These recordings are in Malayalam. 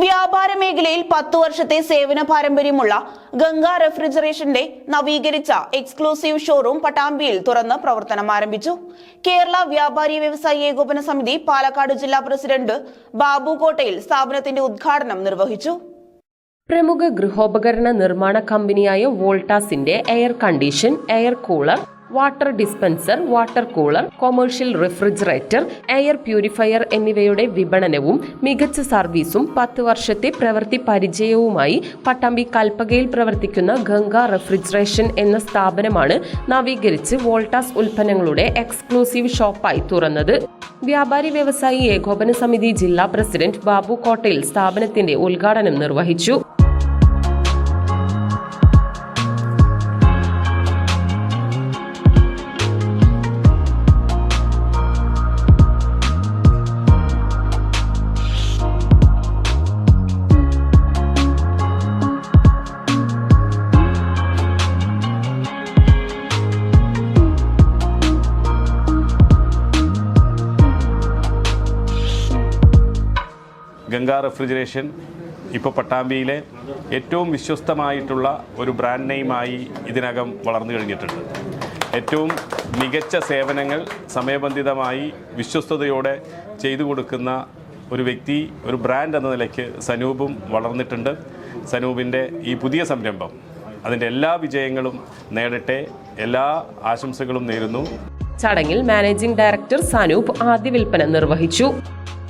വ്യാപാര മേഖലയിൽ 10 വർഷത്തെ സേവന പാരമ്പര്യമുള്ള ഗംഗ റെഫ്രിജറേഷന്റെ നവീകരിച്ച എക്സ്ക്ലൂസീവ് ഷോറൂം പട്ടാമ്പിയിൽ തുറന്ന് പ്രവർത്തനം ആരംഭിച്ചു. കേരള വ്യാപാരി വ്യവസായി ഏകോപന സമിതി പാലക്കാട് ജില്ലാ പ്രസിഡന്റ് ബാബു കോട്ടയിൽ സ്ഥാപനത്തിന്റെ ഉദ്ഘാടനം നിർവഹിച്ചു. പ്രമുഖ ഗൃഹോപകരണ നിർമ്മാണ കമ്പനിയായ വോൾട്ടാസിന്റെ air condition, air cooler, water dispenser, water cooler, commercial refrigerator, air purifier എന്നിവയുടെ വിപണനവും മികച്ച സർവീസും 10 വർഷത്തെ പ്രവൃത്തി പരിചയവുമായി പട്ടാമ്പി കൽപ്പകയിൽ പ്രവർത്തിക്കുന്ന ഗംഗ റെഫ്രിജറേഷൻ എന്ന സ്ഥാപനമാണ് നവീകരിച്ച് വോൾട്ടാസ് ഉൽപ്പന്നങ്ങളുടെ എക്സ്ക്ലൂസീവ് ഷോപ്പായി തുറന്നത്. വ്യാപാരി വ്യവസായി ഏകോപന സമിതി ജില്ലാ പ്രസിഡന്റ് ബാബു കോട്ടയിൽ സ്ഥാപനത്തിന്റെ ഉദ്ഘാടനം നിർവഹിച്ചു. ഗംഗ റെഫ്രിജറേഷൻ ഇപ്പോൾ പട്ടാമ്പിയിലെ ഏറ്റവും വിശ്വസ്തമായിട്ടുള്ള ഒരു ബ്രാൻഡ് നെയിമായി ഇതിനകം വളർന്നു കഴിഞ്ഞിട്ടുണ്ട്. ഏറ്റവും മികച്ച സേവനങ്ങൾ സമയബന്ധിതമായി വിശ്വസ്തയോടെ ചെയ്തു കൊടുക്കുന്ന ഒരു വ്യക്തി, ഒരു ബ്രാൻഡ് എന്ന നിലയ്ക്ക് സനൂപും വളർന്നിട്ടുണ്ട്. സനൂപിൻ്റെ ഈ പുതിയ സംരംഭം അതിൻ്റെ എല്ലാ വിജയങ്ങളും നേടട്ടെ, എല്ലാ ആശംസകളും നേരുന്നു. ചടങ്ങിൽ മാനേജിംഗ് ഡയറക്ടർ സനൂപ് ആദ്യ വിൽപ്പന നിർവഹിച്ചു.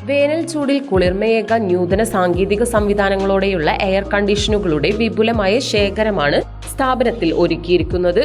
വേനൽ ചൂടിൽ കുളിർമയേകാൻ നൂതന സാങ്കേതിക സംവിധാനങ്ങളോടെയുള്ള എയർ കണ്ടീഷനുകളുടെ വിപുലമായ ശേഖരമാണ് സ്ഥാപനത്തിൽ ഒരുക്കിയിരിക്കുന്നത്.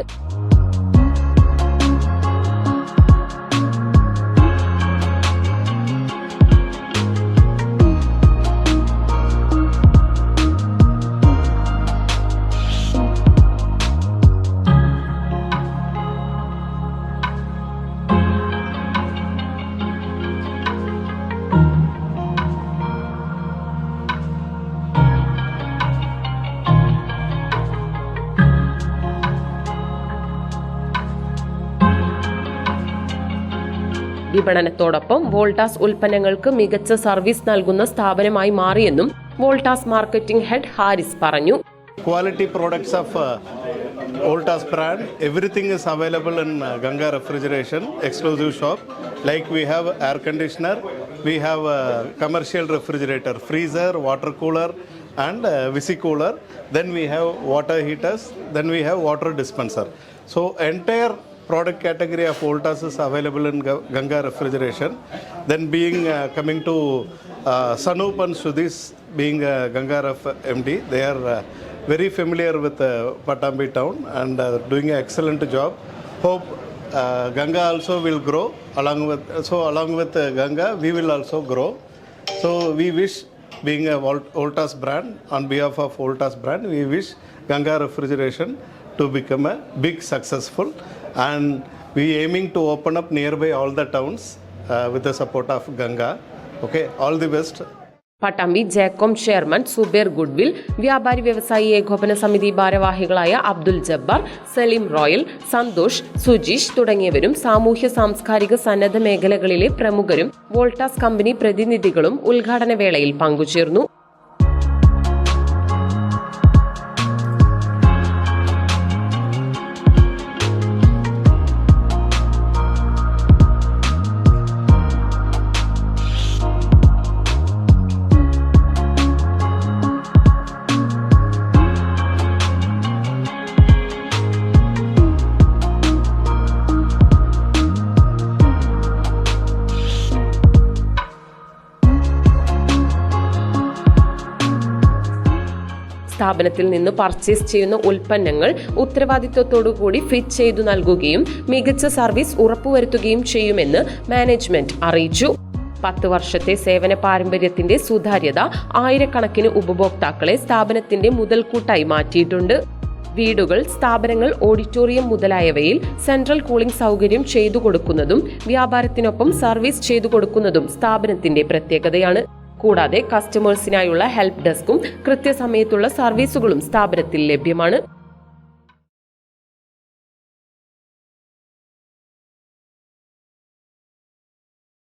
വിപണനത്തോടൊപ്പം വോൾട്ടാസ് ഉൽപ്പന്നങ്ങൾക്ക് മികച്ച സർവീസ് നൽകുന്ന സ്ഥാപനമായി മാറിയെന്നും വോൾട്ടാസ് മാർക്കറ്റിംഗ് ഹെഡ് ഹാരിസ് പറഞ്ഞു. Quality products of Voltas brand, everything is available in Ganga Refrigeration exclusive shop. Like we have air conditioner, we have commercial refrigerator, freezer, water cooler and visi-cooler. Then we have water heaters, then we have water dispenser. So entire product category of Voltas is available in Ganga Refrigeration. Then being coming to Sanup and Sudhis being Ganga Ref MD, they are very familiar with Patambi town and doing an excellent job. Hope Ganga also will grow along with Ganga we will also grow. So we wish, being a Voltas brand, on behalf of Voltas brand, we wish Ganga Refrigeration to become a big successful, and we aiming to open up nearby all the towns with the support of Ganga. Okay, all the best. Pattambi ജേക്കോം ചെയർമാൻ സുബേർ ഗുഡ്വിൽ, വ്യാപാരി വ്യവസായി ഏകോപന സമിതി ഭാരവാഹികളായ അബ്ദുൽ ജബ്ബാർ, സലീം റോയൽ, സന്തോഷ്, സുജീഷ് തുടങ്ങിയവരും സാമൂഹ്യ സാംസ്കാരിക സന്നദ്ധ മേഖലകളിലെ പ്രമുഖരും വോൾട്ടാസ് കമ്പനി പ്രതിനിധികളും ഉദ്ഘാടന വേളയിൽ പങ്കുചേർന്നു. സ്ഥാപനത്തിൽ നിന്ന് പർച്ചേസ് ചെയ്യുന്ന ഉൽപ്പന്നങ്ങൾ ഉത്തരവാദിത്വത്തോടുകൂടി ഫിറ്റ് ചെയ്തു നൽകുകയും മികച്ച സർവീസ് ഉറപ്പുവരുത്തുകയും ചെയ്യുമെന്ന് മാനേജ്മെന്റ് അറിയിച്ചു. 10 വർഷത്തെ സേവന പാരമ്പര്യത്തിന്റെ സുതാര്യത ആയിരക്കണക്കിന് ഉപഭോക്താക്കളെ സ്ഥാപനത്തിന്റെ മുതൽക്കൂട്ടായി മാറ്റിയിട്ടുണ്ട്. വീടുകൾ, സ്ഥാപനങ്ങൾ, ഓഡിറ്റോറിയം മുതലായവയിൽ സെൻട്രൽ കൂളിംഗ് സൗകര്യം ചെയ്തു കൊടുക്കുന്നതും വ്യാപാരത്തിനൊപ്പം സർവീസ് ചെയ്തു കൊടുക്കുന്നതും സ്ഥാപനത്തിന്റെ പ്രത്യേകതയാണ്. കൂടാതെ കസ്റ്റമേഴ്സിനായുള്ള ഹെൽപ്പ് ഡെസ്കും കൃത്യസമയത്തുള്ള സർവീസുകളും സ്ഥാപനത്തിൽ ലഭ്യമാണ്.